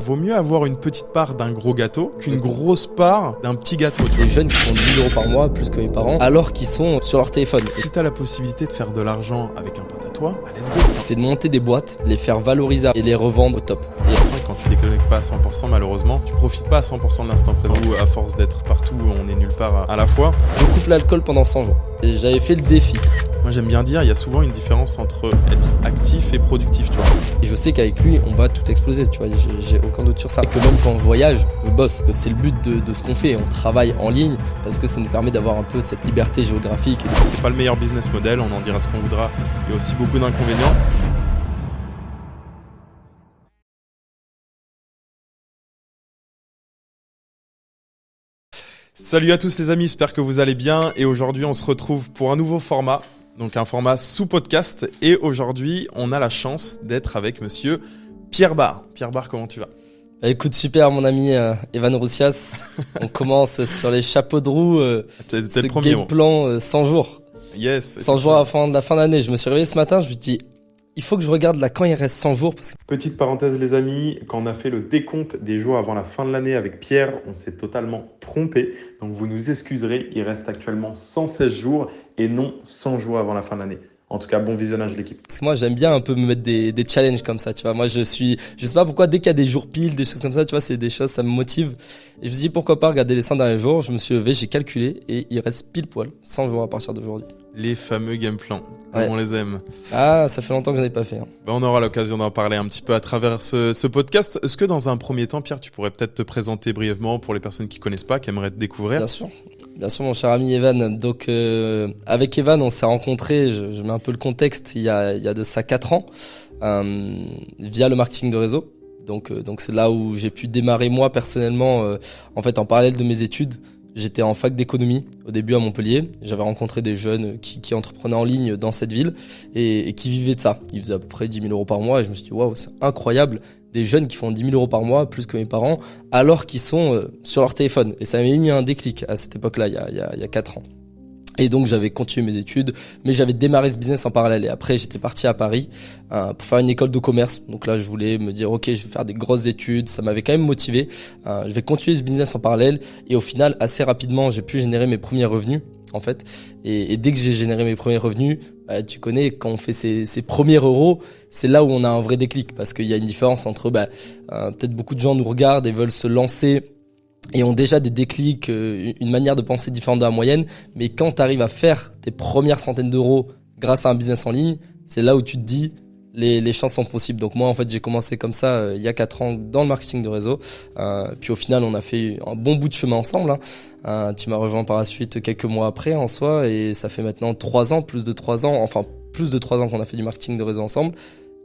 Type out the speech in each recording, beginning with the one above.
Vaut mieux avoir une petite part d'un gros gâteau qu'une grosse part d'un petit gâteau. Les jeunes qui font 10 000 € par mois, plus que mes parents, alors qu'ils sont sur leur téléphone. Si t'as la possibilité de faire de l'argent avec un pote à toi, bah let's go. C'est de monter des boîtes, les faire valoriser et les revendre au top. Et quand tu déconnectes pas à 100%, malheureusement, tu profites pas à 100% de l'instant présent. Ou à force d'être partout, on est nulle part à la fois. Je coupe l'alcool pendant 100 jours. Et j'avais fait le défi. Moi j'aime bien dire, il y a souvent une différence entre être actif et productif, tu vois. Et je sais qu'avec lui, on va tout exploser, tu vois, j'ai aucun doute sur ça. Et que même quand je voyage, je bosse. C'est le but de ce qu'on fait. On travaille en ligne parce que ça nous permet d'avoir un peu cette liberté géographique. C'est pas le meilleur business model, on en dira ce qu'on voudra. Il y a aussi beaucoup d'inconvénients. Salut à tous les amis, j'espère que vous allez bien et aujourd'hui on se retrouve pour un nouveau format, donc un format sous podcast et aujourd'hui on a la chance d'être avec monsieur Pierre Barre. Pierre Barre, comment tu vas ? Écoute, super mon ami Evan Roussias, on commence sur les chapeaux de roue, c'est le premier game plan 100 jours. Yes. 100 jours à la fin d'année, je me suis réveillé ce matin, je me dis il faut que je regarde là quand il reste 100 jours. Parce que... Petite parenthèse les amis, quand on a fait le décompte des jours avant la fin de l'année avec Pierre, on s'est totalement trompé. Donc vous nous excuserez, il reste actuellement 116 jours et non 100 jours avant la fin de l'année. En tout cas, bon visionnage l'équipe. Parce que moi, j'aime bien un peu me mettre des challenges comme ça, tu vois. Moi, je sais pas pourquoi, dès qu'il y a des jours piles, des choses comme ça, tu vois, c'est des choses, ça me motive. Et je me suis dit, pourquoi pas regarder les 100 derniers jours. Je me suis levé, j'ai calculé et il reste pile poil 100 jours à partir d'aujourd'hui. Les fameux game plans, comme on les aime. Ah, ça fait longtemps que j'en ai pas fait. On aura l'occasion d'en parler un petit peu à travers ce podcast. Est-ce que dans un premier temps, Pierre, tu pourrais peut-être te présenter brièvement pour les personnes qui connaissent pas, qui aimeraient te découvrir ? Bien sûr, mon cher ami Evan. Donc, avec Evan, on s'est rencontrés, je mets un peu le contexte, il y a de ça 4 ans, via le marketing de réseau. Donc c'est là où j'ai pu démarrer moi personnellement, en fait, en parallèle de mes études. J'étais en fac d'économie au début à Montpellier. J'avais rencontré des jeunes qui entreprenaient en ligne dans cette ville et qui vivaient de ça. Ils faisaient à peu près 10 000 € par mois et je me suis dit waouh, c'est incroyable. Des jeunes qui font 10 000 € par mois, plus que mes parents, alors qu'ils sont sur leur téléphone. Et ça m'a mis un déclic à cette époque-là, il y a 4 ans. Et donc j'avais continué mes études, mais j'avais démarré ce business en parallèle. Et après j'étais parti à Paris pour faire une école de commerce. Donc là je voulais me dire ok, je vais faire des grosses études. Ça m'avait quand même motivé. Je vais continuer ce business en parallèle. Et au final assez rapidement j'ai pu générer mes premiers revenus en fait. Et dès que j'ai généré mes premiers revenus, tu connais quand on fait ses premiers euros, c'est là où on a un vrai déclic parce qu'il y a une différence entre peut-être beaucoup de gens nous regardent et veulent se lancer et ont déjà des déclics, une manière de penser différente de la moyenne. Mais quand tu arrives à faire tes premières centaines d'euros grâce à un business en ligne, c'est là où tu te dis les chances sont possibles. Donc moi, en fait, j'ai commencé comme ça il y a 4 ans dans le marketing de réseau. Puis au final, on a fait un bon bout de chemin ensemble. Tu m'as rejoint par la suite quelques mois après en soi. Et ça fait maintenant 3 ans, plus de 3 ans qu'on a fait du marketing de réseau ensemble.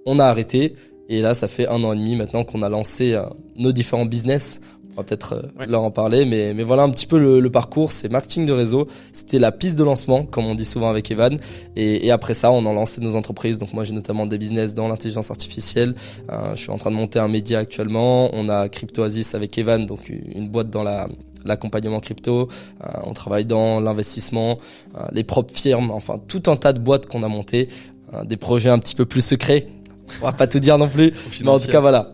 On a arrêté. Et là, ça fait 1 an et demi maintenant qu'on a lancé nos différents business. On va peut-être leur en parler, mais voilà un petit peu le parcours. C'est marketing de réseau. C'était la piste de lancement, comme on dit souvent avec Evan. Et après ça, on a lancé nos entreprises. Donc moi, j'ai notamment des business dans l'intelligence artificielle. Je suis en train de monter un média actuellement. On a CryptoAsis avec Evan, donc une boîte dans l'accompagnement crypto. On travaille dans l'investissement, les propres firmes, enfin tout un tas de boîtes qu'on a montées. Des projets un petit peu plus secrets. On va pas tout dire non plus. Mais en tout cas, voilà.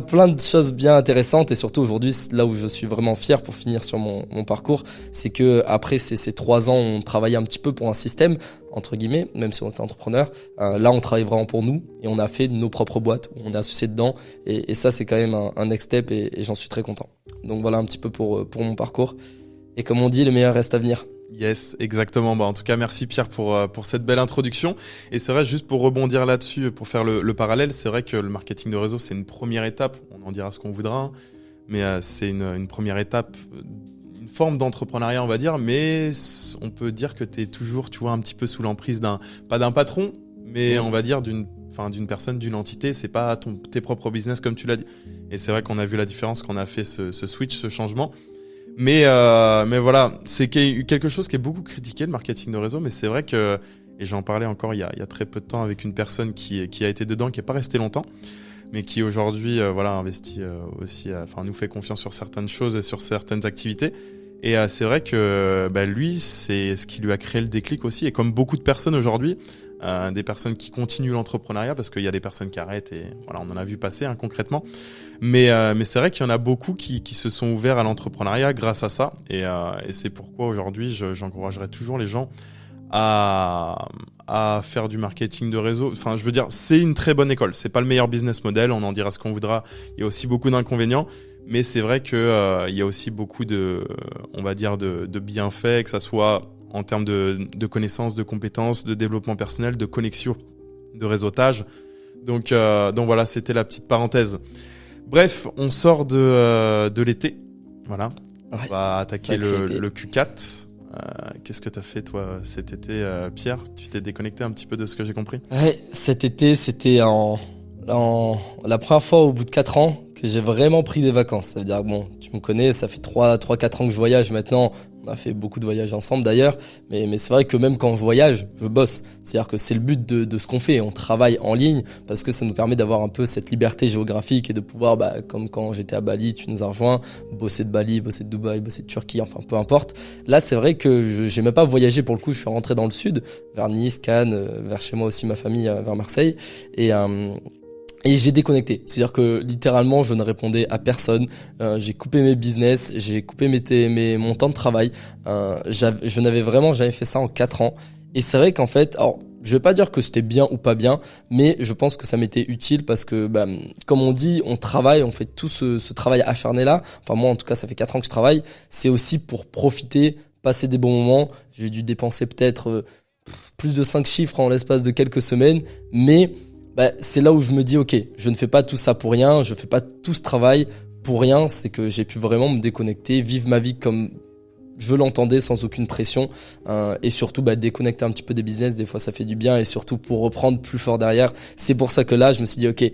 Plein de choses bien intéressantes et surtout aujourd'hui là où je suis vraiment fier pour finir sur mon parcours, c'est que après ces 3 ans on travaillait un petit peu pour un système entre guillemets, même si on était entrepreneur. Là on travaille vraiment pour nous et on a fait nos propres boîtes où on est associé dedans et ça c'est quand même un next step et j'en suis très content. Donc voilà un petit peu pour mon parcours et comme on dit le meilleur reste à venir. Yes, exactement. En tout cas, merci Pierre pour cette belle introduction. Et c'est vrai, juste pour rebondir là-dessus, pour faire le parallèle, c'est vrai que le marketing de réseau, c'est une première étape. On en dira ce qu'on voudra, mais c'est une première étape, une forme d'entrepreneuriat, on va dire. Mais on peut dire que tu es toujours, tu vois, un petit peu sous l'emprise pas d'un patron, mais on va dire d'une personne, d'une entité. C'est pas tes propres business comme tu l'as dit. Et c'est vrai qu'on a vu la différence quand on a fait ce switch, ce changement. Mais voilà, c'est quelque chose qui est beaucoup critiqué, le marketing de réseau, mais c'est vrai que, et j'en parlais encore il y a très peu de temps avec une personne qui a été dedans, qui n'est pas restée longtemps, mais qui aujourd'hui investit aussi, nous fait confiance sur certaines choses et sur certaines activités. Et c'est vrai que lui, c'est ce qui lui a créé le déclic aussi. Et comme beaucoup de personnes aujourd'hui, des personnes qui continuent l'entrepreneuriat, parce qu'il y a des personnes qui arrêtent et voilà, on en a vu passer concrètement. Mais c'est vrai qu'il y en a beaucoup qui se sont ouverts à l'entrepreneuriat grâce à ça. Et c'est pourquoi aujourd'hui, j'encouragerais toujours les gens à faire du marketing de réseau. Enfin, je veux dire, c'est une très bonne école. C'est pas le meilleur business model. On en dira ce qu'on voudra. Il y a aussi beaucoup d'inconvénients. Mais c'est vrai que il y a aussi beaucoup on va dire, de bienfaits, que ça soit en termes de connaissances, de compétences, de développement personnel, de connexion, de réseautage. Donc voilà, c'était la petite parenthèse. Bref, on sort de l'été. Voilà. Ouais, on va attaquer le Q4. Qu'est-ce que t'as fait toi cet été, Pierre? Tu t'es déconnecté un petit peu de ce que j'ai compris? Ouais, cet été, c'était la première fois au bout de 4 ans que j'ai vraiment pris des vacances. Ça veut dire, bon, tu me connais, ça fait 3-4 ans que je voyage maintenant. On a fait beaucoup de voyages ensemble d'ailleurs. Mais c'est vrai que même quand je voyage, je bosse. C'est-à-dire que c'est le but de ce qu'on fait. On travaille en ligne parce que ça nous permet d'avoir un peu cette liberté géographique et de pouvoir, comme quand j'étais à Bali, tu nous as rejoints, bosser de Bali, bosser de Dubaï, bosser de Turquie, enfin peu importe. Là, c'est vrai que j'ai même pas voyagé pour le coup. Je suis rentré dans le sud, vers Nice, Cannes, vers chez moi aussi, ma famille, vers Marseille. Et j'ai déconnecté. C'est-à-dire que littéralement, je ne répondais à personne. J'ai coupé mes business, j'ai coupé mon temps de travail. Je n'avais vraiment jamais fait ça en 4 ans. Et c'est vrai qu'en fait, alors, je vais pas dire que c'était bien ou pas bien, mais je pense que ça m'était utile parce que, comme on dit, on travaille, on fait tout ce travail acharné-là. Enfin, moi, en tout cas, ça fait 4 ans que je travaille. C'est aussi pour profiter, passer des bons moments. J'ai dû dépenser peut-être plus de 5 chiffres en l'espace de quelques semaines, mais c'est là où je me dis, ok, je ne fais pas tout ça pour rien, je fais pas tout ce travail pour rien, c'est que j'ai pu vraiment me déconnecter, vivre ma vie comme je l'entendais sans aucune pression, et surtout déconnecter un petit peu des business, des fois ça fait du bien, et surtout pour reprendre plus fort derrière. C'est pour ça que là, je me suis dit, ok,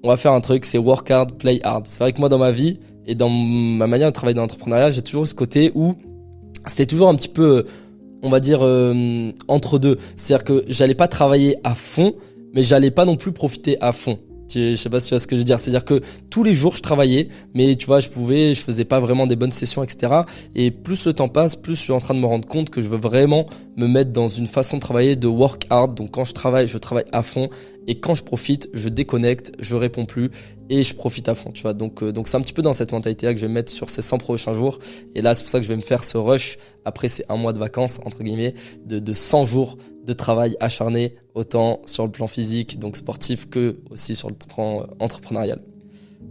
on va faire un truc, c'est work hard, play hard. C'est vrai que moi dans ma vie, et dans ma manière de travailler dans l'entrepreneuriat, j'ai toujours ce côté où c'était toujours un petit peu, on va dire, entre deux. C'est-à-dire que j'allais pas travailler à fond, mais j'allais pas non plus profiter à fond. Je sais pas si tu vois ce que je veux dire. C'est-à-dire que tous les jours je travaillais, mais tu vois, je faisais pas vraiment des bonnes sessions, etc. Et plus le temps passe, plus je suis en train de me rendre compte que je veux vraiment me mettre dans une façon de travailler de work hard. Donc quand je travaille à fond. Et quand je profite, je déconnecte, je réponds plus et je profite à fond, tu vois. Donc c'est un petit peu dans cette mentalité-là que je vais me mettre sur ces 100 prochains jours. Et là, c'est pour ça que je vais me faire ce rush après ces 1 mois de vacances, entre guillemets, de 100 jours de travail acharné, autant sur le plan physique, donc sportif, que aussi sur le plan entrepreneurial.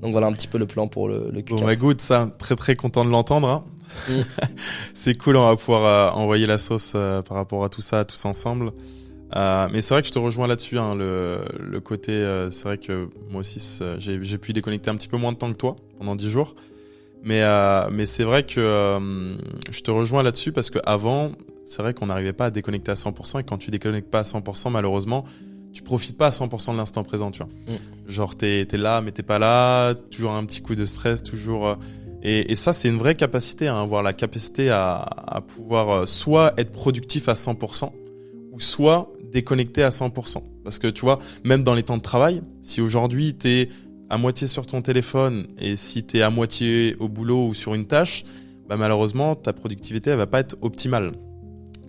Donc voilà un petit peu le plan pour le Q4. Bon, good, ça, très très content de l'entendre. Hein. C'est cool, on va pouvoir envoyer la sauce par rapport à tout ça, tous ensemble. Mais c'est vrai que je te rejoins là-dessus, hein, le côté, c'est vrai que moi aussi j'ai pu déconnecter un petit peu moins de temps que toi pendant 10 jours, mais c'est vrai que je te rejoins là-dessus parce que avant, c'est vrai qu'on n'arrivait pas à déconnecter à 100%, et quand tu déconnectes pas à 100%, malheureusement, tu profites pas à 100% de l'instant présent, tu vois. Genre t'es là mais t'es pas là, toujours un petit coup de stress, toujours. Et ça, c'est une vraie capacité, hein, avoir la capacité à pouvoir soit être productif à 100%, ou soit déconnecté à 100%. Parce que tu vois, même dans les temps de travail, si aujourd'hui t'es à moitié sur ton téléphone et si t'es à moitié au boulot ou sur une tâche, malheureusement, ta productivité, elle va pas être optimale.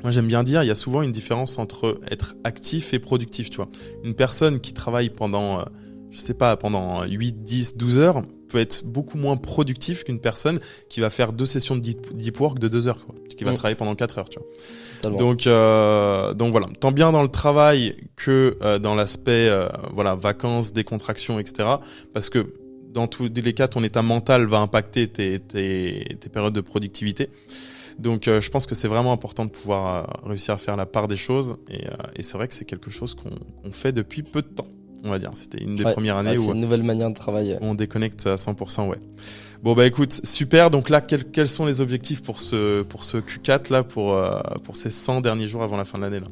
Moi, j'aime bien dire, il y a souvent une différence entre être actif et productif, tu vois. Une personne qui travaille pendant, pendant 8, 10, 12 heures peut être beaucoup moins productif qu'une personne qui va faire 2 sessions de deep work de 2 heures, quoi, qui va travailler pendant 4 heures, tu vois. Donc voilà, tant bien dans le travail que dans l'aspect vacances, décontraction, etc. Parce que dans tous les cas, ton état mental va impacter tes périodes de productivité. Donc je pense que c'est vraiment important de pouvoir réussir à faire la part des choses, et c'est vrai que c'est quelque chose qu'on fait depuis peu de temps, on va dire. C'était une des premières années où c'est une nouvelle manière de travailler. On déconnecte à 100%, ouais. Bon écoute, super. Donc là, quels sont les objectifs pour ce Q4 là, pour ces 100 derniers jours avant la fin de l'année là?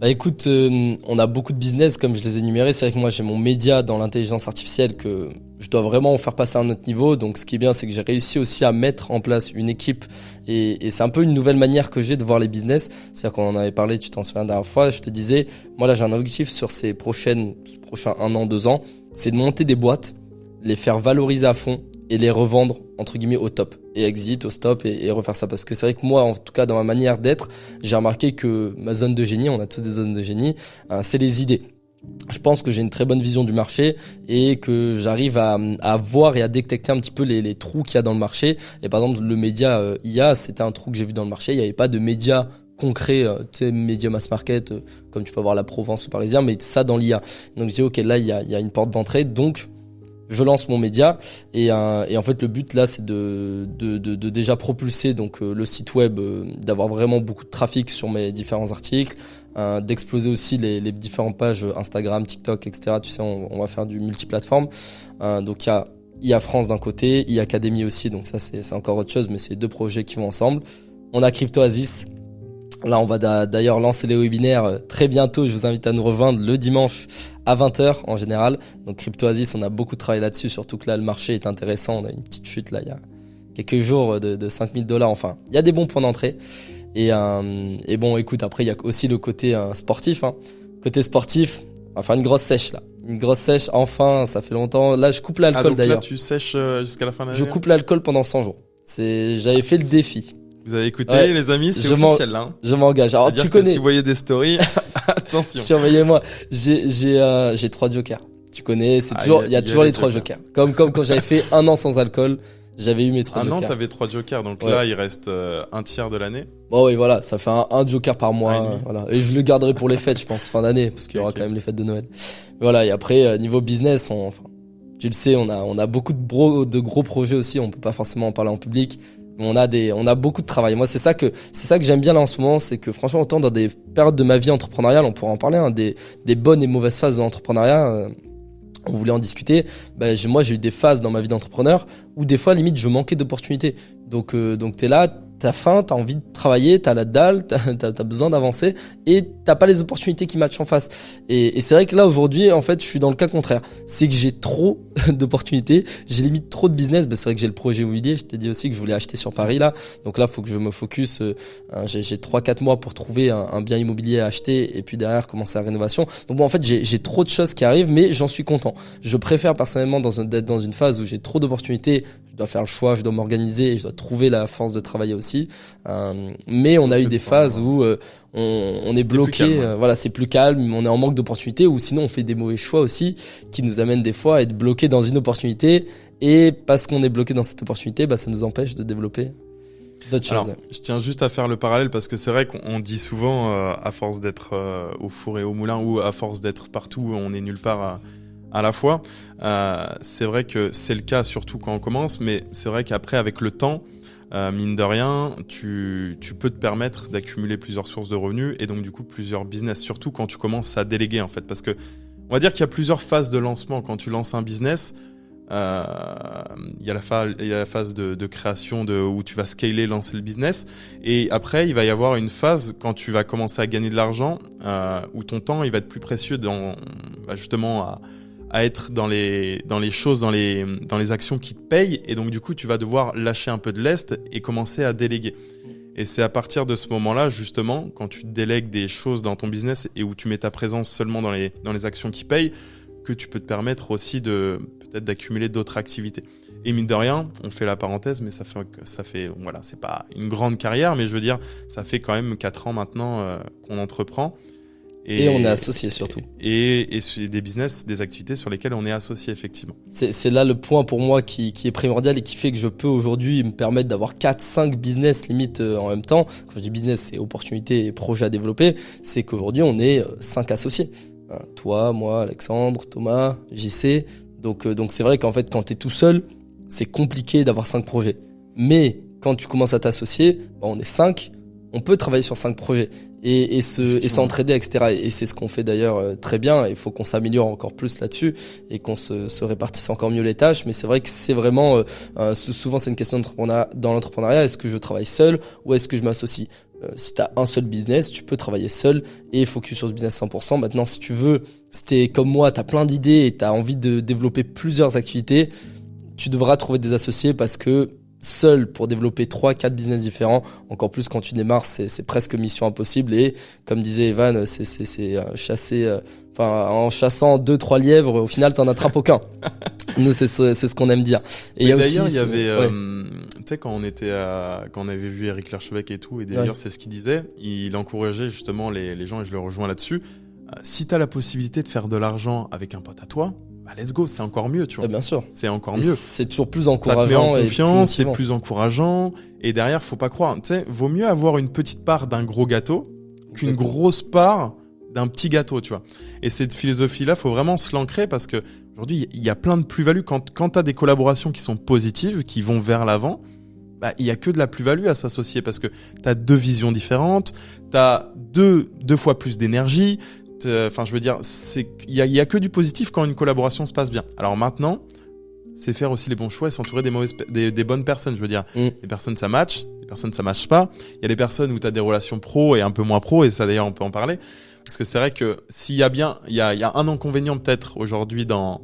Écoute, on a beaucoup de business comme je les ai énumérés. C'est vrai que moi j'ai mon média dans l'intelligence artificielle que je dois vraiment faire passer à un autre niveau. Donc ce qui est bien, c'est que j'ai réussi aussi à mettre en place une équipe, et c'est un peu une nouvelle manière que j'ai de voir les business. C'est-à-dire qu'on en avait parlé, tu t'en souviens la dernière fois, je te disais, moi là j'ai un objectif sur ces prochains 1 an, 2 ans, c'est de monter des boîtes, les faire valoriser à fond, et les revendre entre guillemets au top et exit au stop et refaire ça, parce que c'est vrai que moi en tout cas dans ma manière d'être, j'ai remarqué que ma zone de génie, on a tous des zones de génie, c'est les idées. Je pense que j'ai une très bonne vision du marché et que j'arrive à voir et à détecter un petit peu les trous qu'il y a dans le marché. Et par exemple, le média IA, c'était un trou que j'ai vu dans le marché. Il n'y avait pas de média concret, tu sais, média mass market, comme tu peux avoir la Provence ou Parisien, mais ça dans l'IA. Donc je dis, ok, là, il y a une porte d'entrée, donc je lance mon média et en fait le but là c'est de déjà propulser donc le site web, d'avoir vraiment beaucoup de trafic sur mes différents articles, d'exploser aussi les différentes pages Instagram, TikTok, etc. Tu sais, on va faire du multiplateforme. Donc il y a France d'un côté, il y a Academy aussi, donc ça c'est encore autre chose, mais c'est deux projets qui vont ensemble. On a CryptoAsis. Là, on va d'ailleurs lancer les webinaires très bientôt. Je vous invite à nous rejoindre le dimanche à 20h en général. Donc CryptoAsis, on a beaucoup de travail là-dessus, surtout que là, le marché est intéressant. On a une petite chute là, il y a quelques jours de $5 000. Enfin, il y a des bons points d'entrée. Et bon, écoute, après, il y a aussi le côté sportif. Côté sportif, on va faire une grosse sèche là. Une grosse sèche, enfin, ça fait longtemps. Là, je coupe l'alcool d'ailleurs. Là, tu sèches jusqu'à la fin de l'année. Je coupe l'alcool pendant 100 jours. J'avais fait le défi. Vous avez écouté, les amis, c'est officiel là. Je m'engage. Alors tu connais. Si vous voyez des stories, attention. Surveillez-moi. J'ai 3 jokers. Tu connais, c'est toujours, il y a toujours les 3 jokers. Comme quand j'avais fait 1 an sans alcool, j'avais eu mes 3 jokers. Un an, t'avais 3 jokers, donc là, il reste un tiers de l'année. Bon, oui, voilà, ça fait un joker par mois, voilà. Et je le garderai pour les fêtes, je pense, fin d'année, parce qu'il y aura quand même les fêtes de Noël. Voilà, et après, niveau business, tu le sais, on a beaucoup de gros projets aussi, on peut pas forcément en parler en public. On a beaucoup de travail. Moi, c'est ça que j'aime bien là en ce moment, c'est que franchement, autant dans des périodes de ma vie entrepreneuriale, on pourra en parler, des bonnes et mauvaises phases de l'entrepreneuriat, on voulait en discuter. Moi, j'ai eu des phases dans ma vie d'entrepreneur où des fois, limite, je manquais d'opportunités. Donc t'es là, t'as faim, t'as envie de travailler, t'as la dalle, t'as besoin d'avancer et t'as pas les opportunités qui matchent en face. Et c'est vrai que là, aujourd'hui, en fait, je suis dans le cas contraire. C'est que j'ai trop d'opportunités, j'ai limite trop de business. C'est vrai que j'ai le projet immobilier, je t'ai dit aussi que je voulais acheter sur Paris là. Donc là, faut que je me focus. J'ai 3-4 mois pour trouver un bien immobilier à acheter et puis derrière commencer la rénovation. Donc bon, en fait, j'ai trop de choses qui arrivent, mais j'en suis content. Je préfère personnellement d'être dans une phase où j'ai trop d'opportunités. Je dois faire le choix, je dois m'organiser et je dois trouver la force de travailler aussi. Mais on a eu des phases où on est bloqué, voilà, c'est plus calme, on est en manque d'opportunités, ou sinon on fait des mauvais choix aussi qui nous amènent des fois à être bloqué dans une opportunité, et parce qu'on est bloqué dans cette opportunité, ça nous empêche de développer d'autres choses. Alors, je tiens juste à faire le parallèle parce que c'est vrai qu'on dit souvent à force d'être au four et au moulin, ou à force d'être partout, on est nulle part à la fois. C'est vrai que c'est le cas surtout quand on commence, mais c'est vrai qu'après, avec le temps, mine de rien, tu peux te permettre d'accumuler plusieurs sources de revenus et donc du coup plusieurs business, surtout quand tu commences à déléguer en fait, parce que on va dire qu'il y a plusieurs phases de lancement quand tu lances un business. Il y a la phase de création où tu vas scaler, lancer le business, et après il va y avoir une phase quand tu vas commencer à gagner de l'argent, où ton temps il va être plus précieux justement à être dans les choses, dans les actions qui te payent, et donc du coup tu vas devoir lâcher un peu de lest et commencer à déléguer. Et c'est à partir de ce moment-là, justement, quand tu délègues des choses dans ton business et où tu mets ta présence seulement dans les actions qui payent, que tu peux te permettre aussi peut-être d'accumuler d'autres activités. Et mine de rien, on fait la parenthèse, mais ça fait voilà, c'est pas une grande carrière, mais je veux dire, ça fait quand même 4 ans maintenant qu'on entreprend. Et on est associé surtout. Et c'est des business, des activités sur lesquelles on est associé effectivement. C'est là le point pour moi qui est primordial et qui fait que je peux aujourd'hui me permettre d'avoir 4-5 business limite en même temps. Quand je dis business, c'est opportunités et projets à développer. C'est qu'aujourd'hui on est 5 associés. Toi, moi, Alexandre, Thomas, JC. Donc c'est vrai qu'en fait quand t'es tout seul, c'est compliqué d'avoir 5 projets. Mais quand tu commences à t'associer, on est 5, on peut travailler sur 5 projets. Et s'entraider, etc. Et c'est ce qu'on fait d'ailleurs très bien. Il faut qu'on s'améliore encore plus là-dessus et qu'on se répartisse encore mieux les tâches. Mais c'est vrai que c'est vraiment souvent c'est une question dans l'entrepreneuriat. Est-ce que je travaille seul ou est-ce que je m'associe? Si t'as un seul business, tu peux travailler seul et focus sur ce business 100%. Maintenant, si t'es comme moi, t'as plein d'idées et t'as envie de développer plusieurs activités, tu devras trouver des associés parce que seul pour développer 3-4 business différents, encore plus quand tu démarres, c'est presque mission impossible. Et comme disait Evan, c'est chasser, en chassant 2-3 lièvres, au final t'en attrapes aucun. Nous c'est ce qu'on aime dire. Et d'ailleurs aussi, il y avait tu sais quand on avait vu Eric Larchevêque et tout, et d'ailleurs c'est ce qu'il disait, il encourageait justement les gens, et je le rejoins là-dessus, si t'as la possibilité de faire de l'argent avec un pote à toi, bah let's go, c'est encore mieux, tu vois. Bien sûr. C'est encore Et mieux. c'est toujours plus encourageant. Ça te met en confiance, et c'est plus encourageant. Et derrière, faut pas croire, tu sais, vaut mieux avoir une petite part d'un gros gâteau qu'une grosse part d'un petit gâteau, tu vois. Et cette philosophie-là, faut vraiment se l'ancrer parce que aujourd'hui, il y a plein de plus-values. Quand t'as des collaborations qui sont positives, qui vont vers l'avant, bah, il y a que de la plus-value à s'associer parce que t'as 2 visions différentes, t'as deux fois plus d'énergie. Enfin, je veux dire, il y a que du positif quand une collaboration se passe bien. Alors maintenant, c'est faire aussi les bons choix et s'entourer des bonnes personnes. Je veux dire, les personnes ça match, les personnes ça match pas. Il y a des personnes où tu as des relations pro et un peu moins pro, et ça d'ailleurs on peut en parler. Parce que c'est vrai que s'il y a il y a un inconvénient peut-être aujourd'hui dans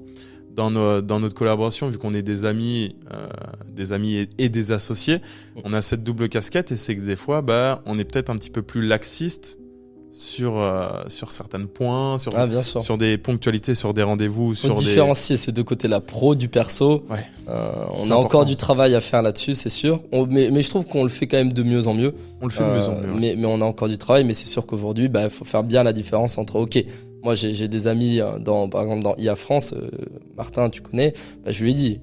notre collaboration, vu qu'on est des amis et des associés, on a cette double casquette, et c'est que des fois, bah, on est peut-être un petit peu plus laxiste sur certains points, sur des ponctualités, sur des rendez-vous, faut différencier ces deux côtés, la pro du perso. Ouais. On a encore du travail à faire là-dessus, c'est sûr. Mais je trouve qu'on le fait quand même de mieux en mieux. On le fait de mieux en mieux. Mais on a encore du travail, mais c'est sûr qu'aujourd'hui, bah, faut faire bien la différence entre, ok, moi j'ai des amis par exemple dans IA France, Martin, tu connais, bah, je lui ai dit,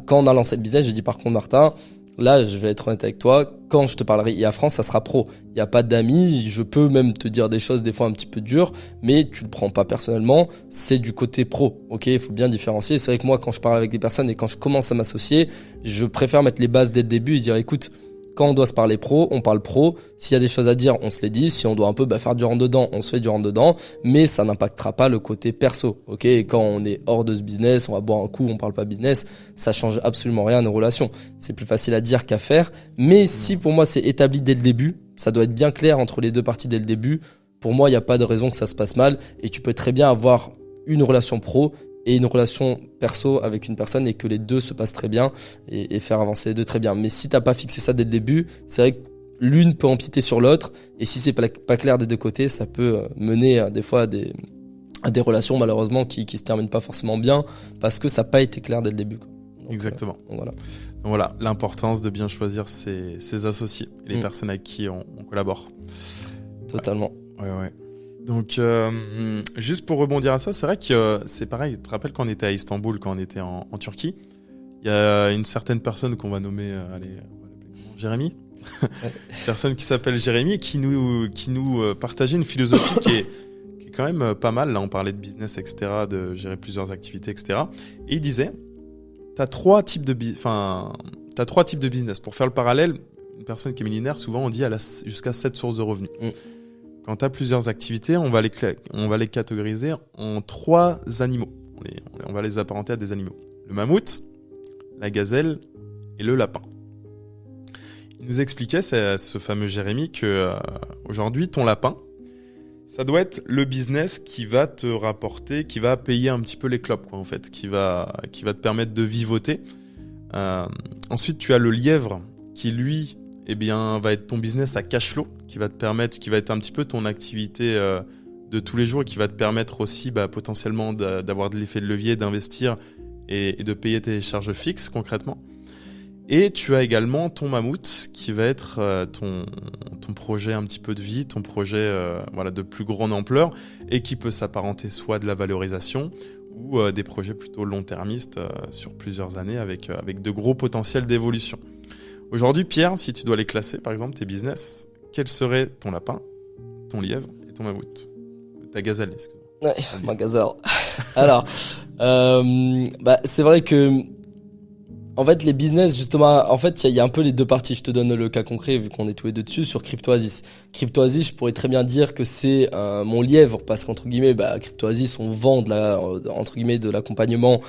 quand on a lancé le business, j'ai dit par contre Martin, là, je vais être honnête avec toi, quand je te parlerai IA France, ça sera pro. Il n'y a pas d'amis, je peux même te dire des choses des fois un petit peu dures, mais tu le prends pas personnellement, c'est du côté pro, ok? Il faut bien différencier. C'est vrai que moi, quand je parle avec des personnes et quand je commence à m'associer, je préfère mettre les bases dès le début et dire, écoute, quand on doit se parler pro, on parle pro. S'il y a des choses à dire, on se les dit. Si on doit un peu faire du rentre-dedans, on se fait du rentre-dedans. Mais ça n'impactera pas le côté perso. Ok, et quand on est hors de ce business, on va boire un coup, on parle pas business. Ça change absolument rien à nos relations. C'est plus facile à dire qu'à faire. Mais si pour moi c'est établi dès le début, ça doit être bien clair entre les deux parties dès le début. Pour moi, il n'y a pas de raison que ça se passe mal. Et tu peux très bien avoir une relation pro et une relation perso avec une personne et que les deux se passent très bien et faire avancer les deux très bien. Mais si t'as pas fixé ça dès le début, c'est vrai que l'une peut empiéter sur l'autre, et si c'est pas clair des deux côtés, ça peut mener des fois à des relations malheureusement qui se terminent pas forcément bien parce que ça n'a pas été clair dès le début. Donc, exactement. Donc voilà, l'importance de bien choisir ses associés et les personnes avec qui on collabore. Totalement. Ouais. Donc, juste pour rebondir à ça, c'est vrai que c'est pareil. Tu te rappelles quand on était à Istanbul, quand on était en Turquie, il y a une certaine personne qu'on va nommer, Jérémy, personne qui s'appelle Jérémy, qui nous partageait une philosophie qui est quand même pas mal. Là, on parlait de business, etc., de gérer plusieurs activités, etc. Et il disait, t'as trois types de business. Pour faire le parallèle, une personne qui est millionnaire, souvent on dit elle a jusqu'à 7 sources de revenus. Quand tu as plusieurs activités, on va les catégoriser en 3 animaux. On va les apparenter à des animaux. Le mammouth, la gazelle et le lapin. Il nous expliquait, ce fameux Jérémy, que aujourd'hui, ton lapin, ça doit être le business qui va te rapporter, qui va payer un petit peu les clopes, quoi, en fait, qui va te permettre de vivoter. Ensuite, tu as le lièvre qui, lui, va être ton business à cash flow, qui va être un petit peu ton activité de tous les jours et qui va te permettre aussi potentiellement d'avoir de l'effet de levier, d'investir et de payer tes charges fixes concrètement. Et tu as également ton mammouth qui va être ton projet un petit peu de vie, ton projet de plus grande ampleur et qui peut s'apparenter soit de la valorisation ou des projets plutôt long-termistes sur plusieurs années avec de gros potentiels d'évolution. Aujourd'hui, Pierre, si tu dois les classer, par exemple, tes business, quel serait ton lapin, ton lièvre et ton mammouth? Ta gazelle, excuse-moi. Ouais, ma gazelle. Alors, c'est vrai que, en fait, les business, justement, en fait, il y a un peu les deux parties. Je te donne le cas concret, vu qu'on est tous les deux dessus, sur CryptoAsis. CryptoAsis, je pourrais très bien dire que c'est mon lièvre, parce qu'entre guillemets, CryptoAsis, on vend de l'accompagnement,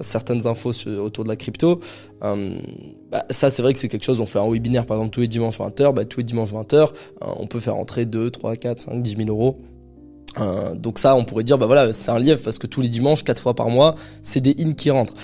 certaines infos autour de la crypto. Ça, c'est vrai que c'est quelque chose, on fait un webinaire, par exemple, tous les dimanches 20h, tous les dimanches 20h, on peut faire entrer 2, 3, 4, 5, 10 000 euros. Donc ça, on pourrait dire, c'est un lièvre parce que tous les dimanches, 4 fois par mois, c'est des in qui rentrent.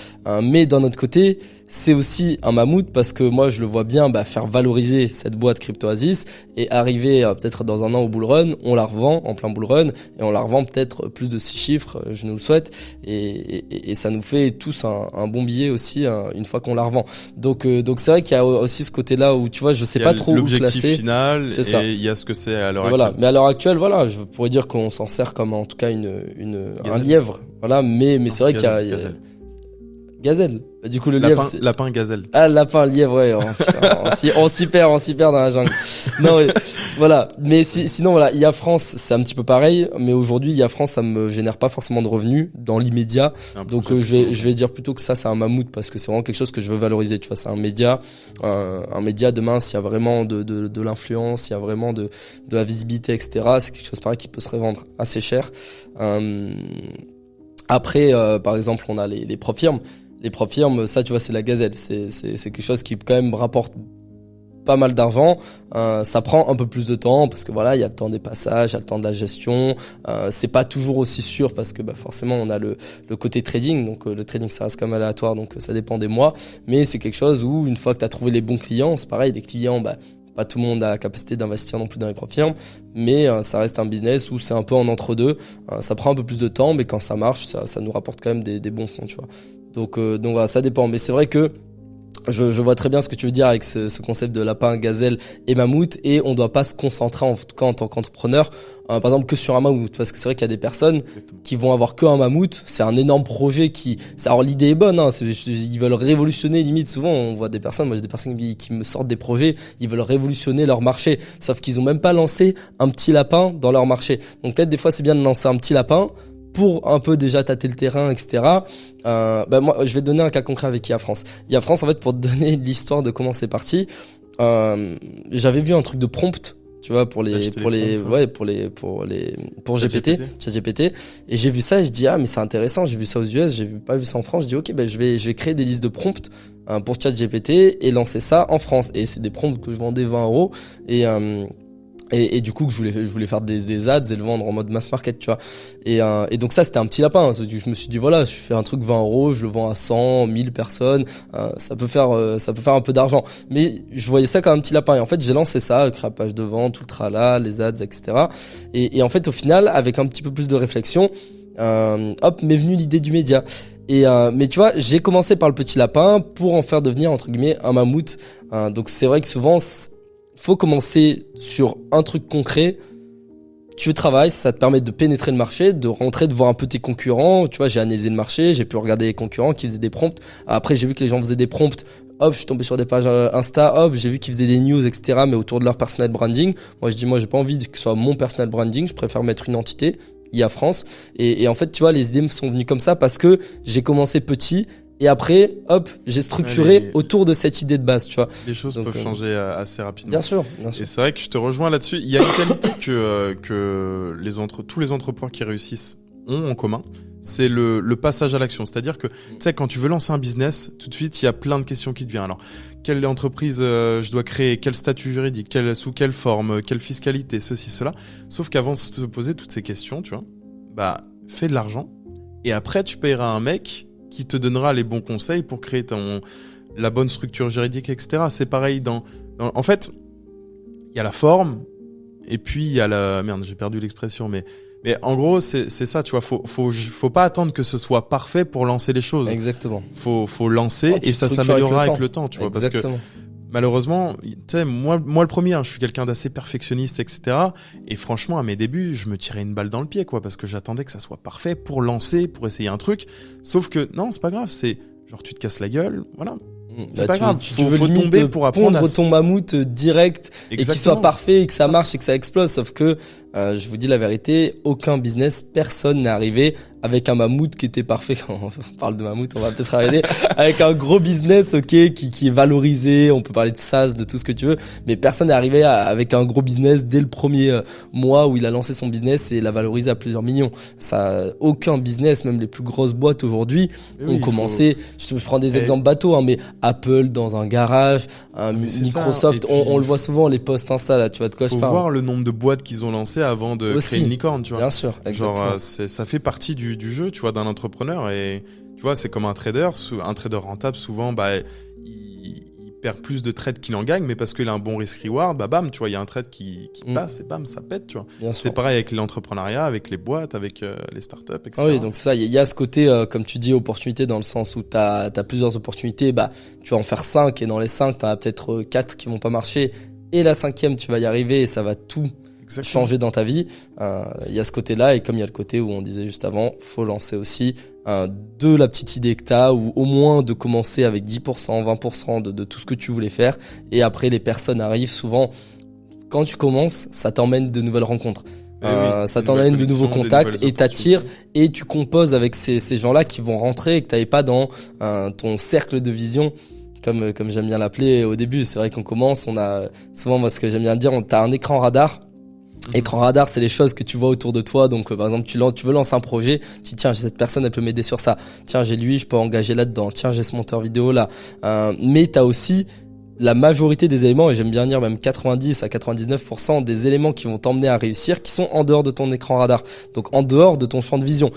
Mais d'un autre côté, c'est aussi un mammouth parce que moi je le vois bien faire valoriser cette boîte CryptoAsis et arriver peut-être dans un an au bull run, on la revend en plein bull run et on la revend peut-être plus de 6 chiffres, je nous le souhaite, et ça nous fait tous un bon billet aussi une fois qu'on la revend. Donc c'est vrai qu'il y a aussi ce côté-là où tu vois, je sais pas trop où classer. L'objectif final, c'est ça. Et il y a ce que c'est à l'heure voilà. actuelle. Mais à l'heure actuelle, voilà, je pourrais dire qu'on s'en sert comme en tout cas un lièvre. Voilà, mais c'est vrai qu'il y a gazelle. Du coup, le lièvre, lapin gazelle. Ah, lapin, lièvre, ouais. On s'y perd dans la jungle. Non, mais, voilà. Mais sinon, voilà, IA France, c'est un petit peu pareil. Mais aujourd'hui, IA France, ça me génère pas forcément de revenus dans l'immédiat. Donc, je vais dire plutôt que ça, c'est un mammouth parce que c'est vraiment quelque chose que je veux valoriser. Tu vois, c'est un média demain, s'il y a vraiment de l'influence, s'il y a vraiment de la visibilité, etc. C'est quelque chose pareil qui peut se revendre assez cher. Après, par exemple, on a les profirmes. Les profirmes, ça, tu vois, c'est la gazelle. C'est quelque chose qui quand même rapporte pas mal d'argent. Ça prend un peu plus de temps parce que voilà, il y a le temps des passages, il y a le temps de la gestion. C'est pas toujours aussi sûr parce que forcément, on a le côté trading. Donc le trading, ça reste quand même aléatoire, donc ça dépend des mois. Mais c'est quelque chose où une fois que tu as trouvé les bons clients, c'est pareil, des clients, pas tout le monde a la capacité d'investir non plus dans les profirmes, mais ça reste un business où c'est un peu en entre-deux. Ça prend un peu plus de temps, mais quand ça marche, ça nous rapporte quand même des bons fonds, tu vois. Donc voilà, ça dépend. Mais c'est vrai que je vois très bien ce que tu veux dire avec ce concept de lapin, gazelle et mammouth, et on doit pas se concentrer en tout cas en tant qu'entrepreneur, par exemple que sur un mammouth, parce que c'est vrai qu'il y a des personnes qui vont avoir que un mammouth. C'est un énorme projet alors l'idée est bonne, ils veulent révolutionner, limite souvent on voit des personnes, moi j'ai des personnes qui me sortent des projets, ils veulent révolutionner leur marché, sauf qu'ils ont même pas lancé un petit lapin dans leur marché. Donc peut-être des fois c'est bien de lancer un petit lapin pour un peu déjà tâter le terrain, etc. Moi, je vais te donner un cas concret avec IA France. IA France, en fait, pour te donner l'histoire de comment c'est parti, j'avais vu un truc de prompt, tu vois, pour GPT, ChatGPT, et j'ai vu ça et je dis mais c'est intéressant, j'ai vu ça aux US, pas vu ça en France, je dis ok, je vais créer des listes de prompts pour ChatGPT et lancer ça en France. Et c'est des prompts que je vendais 20 € et du coup que je voulais faire des ads et le vendre en mode mass market, tu vois. Et donc ça c'était un petit lapin. Je me suis dit voilà, je fais un truc 20 €, je le vends à 100, 1000 personnes, ça peut faire un peu d'argent. Mais je voyais ça comme un petit lapin. Et en fait j'ai lancé ça, créé la page de vente, tout le tralala, les ads, etc. Et en fait au final avec un petit peu plus de réflexion, m'est venue l'idée du média. Mais tu vois, j'ai commencé par le petit lapin pour en faire devenir entre guillemets un mammouth. Donc c'est vrai que souvent faut commencer sur un truc concret. Tu travailles, ça te permet de pénétrer le marché, de rentrer, de voir un peu tes concurrents. Tu vois, j'ai analysé le marché, j'ai pu regarder les concurrents qui faisaient des prompts. Après, j'ai vu que les gens faisaient des prompts. Hop, je suis tombé sur des pages Insta. Hop, j'ai vu qu'ils faisaient des news, etc. Mais autour de leur personal branding. Moi, j'ai pas envie que ce soit mon personal branding. Je préfère mettre une entité, IA France. Et en fait, tu vois, les idées me sont venues comme ça parce que j'ai commencé petit. Et après, hop, j'ai structuré autour de cette idée de base, tu vois. Les choses peuvent changer assez rapidement. Bien sûr. Et c'est vrai que je te rejoins là-dessus. Il y a une qualité que tous les entrepreneurs qui réussissent ont en commun. C'est le passage à l'action. C'est-à-dire que, tu sais, quand tu veux lancer un business, tout de suite, il y a plein de questions qui te viennent. Alors, quelle entreprise je dois créer? Quel statut juridique? Sous quelle forme? Quelle fiscalité? Ceci, cela. Sauf qu'avant de se poser toutes ces questions, tu vois, fais de l'argent. Et après, tu payeras un mec qui te donnera les bons conseils pour créer la bonne structure juridique, etc. C'est pareil en fait, il y a la forme, et puis il y a merde, j'ai perdu l'expression, mais en gros, c'est ça, tu vois, faut pas attendre que ce soit parfait pour lancer les choses. Exactement. Faut lancer, et ça s'améliorera avec le temps, tu vois. Exactement. Parce que, malheureusement, tu sais, moi le premier, je suis quelqu'un d'assez perfectionniste, etc. Et franchement, à mes débuts, je me tirais une balle dans le pied, quoi, parce que j'attendais que ça soit parfait pour lancer, pour essayer un truc. Sauf que, non, c'est pas grave, c'est genre, tu te casses la gueule, voilà. C'est pas grave, faut tomber pour apprendre pondre ton mammouth direct. Exactement. Et qu'il soit parfait et que ça marche et que ça explose. Sauf que, je vous dis la vérité, aucun business, personne n'est arrivé avec un mammouth qui était parfait. Quand on parle de mammouth, on va peut-être arrêter. Avec un gros business, qui est valorisé. On peut parler de SaaS, de tout ce que tu veux. Mais personne n'est arrivé avec un gros business dès le premier mois où il a lancé son business et l'a valorisé à plusieurs millions. Aucun business, même les plus grosses boîtes aujourd'hui, ont commencé. Je prends des exemples bateaux, mais Apple dans un garage, Microsoft, on le voit souvent, les posts Insta, là, tu vois de quoi je parle. Faut voir le nombre de boîtes qu'ils ont lancées avant de créer une licorne, tu vois. Bien sûr, exactement. Genre, ça fait partie du jeu, tu vois, d'un entrepreneur, et tu vois, c'est comme un trader rentable, souvent, il perd plus de trades qu'il en gagne, mais parce qu'il a un bon risk-reward, bam, tu vois, il y a un trade qui passe et bam, ça pète, tu vois. C'est pareil avec l'entrepreneuriat, avec les boîtes, avec les startups, etc. Ah oui, donc ça, il y a ce côté, comme tu dis, opportunité, dans le sens où t'as plusieurs opportunités, tu vas en faire 5, et dans les 5, t'en as peut-être 4 qui vont pas marcher, et la 5e, tu vas y arriver, et ça va tout changer dans ta vie. Il y a ce côté-là, et comme il y a le côté où on disait juste avant, faut lancer aussi de la petite idée que t'as, ou au moins de commencer avec 10%, 20% de tout ce que tu voulais faire, et après les personnes arrivent. Souvent, quand tu commences, ça t'emmène de nouvelles rencontres. Ça t'emmène de nouveaux contacts et t'attires, et tu composes avec ces gens-là qui vont rentrer et que t'avais pas dans ton cercle de vision. Comme j'aime bien l'appeler au début. C'est vrai qu'on commence, on a souvent, moi, ce que j'aime bien dire, t'as un écran radar. Écran radar, c'est les choses que tu vois autour de toi. Donc, par exemple, tu veux lancer un projet, tu dis, tiens, j'ai cette personne, elle peut m'aider sur ça. Tiens, j'ai lui, je peux engager là-dedans. Tiens, j'ai ce monteur vidéo là. Mais t'as aussi la majorité des éléments, et j'aime bien dire même 90 à 99% des éléments qui vont t'emmener à réussir, qui sont en dehors de ton écran radar. Donc en dehors de ton champ de vision.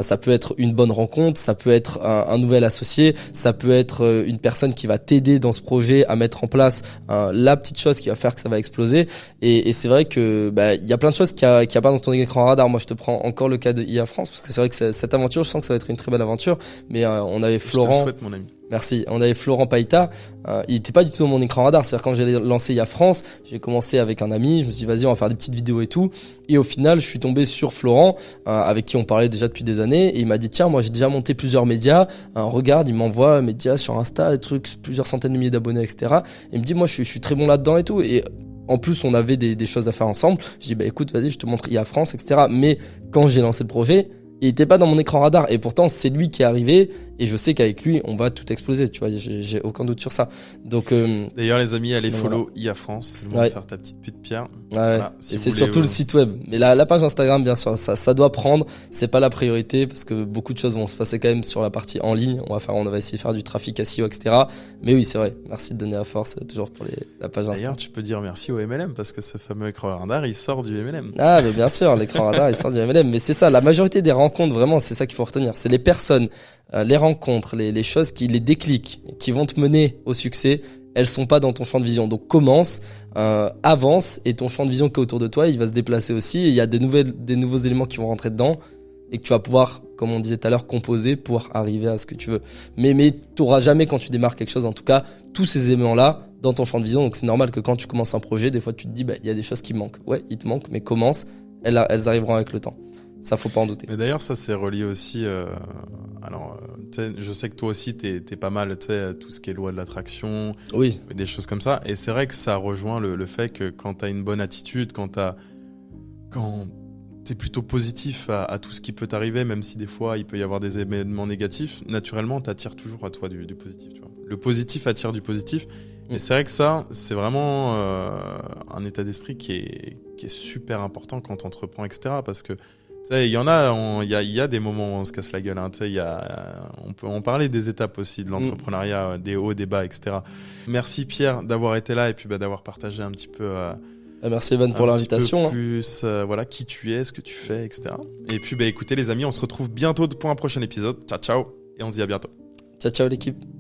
Ça peut être une bonne rencontre, ça peut être un nouvel associé, ça peut être une personne qui va t'aider dans ce projet à mettre en place la petite chose qui va faire que ça va exploser. Et c'est vrai que il y a plein de choses qu'il y a pas dans ton écran radar. Moi, je te prends encore le cas de IA France, parce que c'est vrai que cette aventure, je sens que ça va être une très belle aventure. Mais on avait Florent. Je te le souhaite, mon ami. Merci. On avait Florent Païta. Il était pas du tout dans mon écran radar. C'est-à-dire, quand j'ai lancé IA France, j'ai commencé avec un ami. Je me suis dit, vas-y, on va faire des petites vidéos et tout. Et au final, je suis tombé sur Florent, avec qui on parlait déjà depuis des années. Et il m'a dit, tiens, moi, j'ai déjà monté plusieurs médias. Regarde, il m'envoie médias sur Insta, des trucs, plusieurs centaines de milliers d'abonnés, etc. Et il me dit, moi, je suis très bon là-dedans et tout. Et en plus, on avait des choses à faire ensemble. Je dis, écoute, vas-y, je te montre IA France, etc. Mais quand j'ai lancé le projet, il était pas dans mon écran radar, et pourtant c'est lui qui est arrivé, et je sais qu'avec lui on va tout exploser, tu vois, j'ai aucun doute sur ça. Donc d'ailleurs, les amis, allez follow IA France, c'est le moment de faire ta petite pute Pierre. Voilà, si et c'est surtout le site web, mais la page Instagram, bien sûr, ça doit prendre, c'est pas la priorité, parce que beaucoup de choses vont se passer quand même sur la partie en ligne. On va essayer de faire du trafic SEO, etc. Mais oui, c'est vrai, merci de donner la force toujours pour la page Instagram. D'ailleurs, tu peux dire merci au MLM, parce que ce fameux écran radar, il sort du MLM. Ah, mais bien sûr, l'écran radar, il sort du MLM. Mais c'est ça, la majorité des rencontres, vraiment, c'est ça qu'il faut retenir. C'est les personnes, les rencontres, les choses les déclics qui vont te mener au succès. Elles sont pas dans ton champ de vision. Donc commence, avance, et ton champ de vision qui est autour de toi, il va se déplacer aussi. Et il y a des nouveaux éléments qui vont rentrer dedans, et que tu vas pouvoir, comme on disait tout à l'heure, composer pour arriver à ce que tu veux. Mais t'auras jamais, quand tu démarres quelque chose, en tout cas, tous ces éléments-là dans ton champ de vision. Donc c'est normal que quand tu commences un projet, des fois tu te dis, il y a des choses qui manquent. Ouais, il te manque, mais commence. Elles arriveront avec le temps. Ça, faut pas en douter. Mais d'ailleurs, ça, c'est relié aussi, je sais que toi aussi, t'es pas mal, tout ce qui est loi de l'attraction. Oui. Des choses comme ça. Et c'est vrai que ça rejoint le fait que quand t'as une bonne attitude, quand t'es plutôt positif à tout ce qui peut t'arriver, même si des fois il peut y avoir des événements négatifs, naturellement t'attires toujours à toi du positif, tu vois. Le positif attire du positif. Et c'est vrai que ça, c'est vraiment un état d'esprit qui est super important quand t'entreprends, etc. Parce que il y a des moments où on se casse la gueule, hein, on peut en parler des étapes aussi de l'entrepreneuriat, des hauts, des bas, etc. Merci Pierre d'avoir été là, et puis d'avoir partagé un petit peu merci Evan pour l'invitation. Plus qui tu es, ce que tu fais, etc. Et puis écoutez les amis, on se retrouve bientôt pour un prochain épisode. Ciao ciao, et on se dit à bientôt. Ciao ciao l'équipe.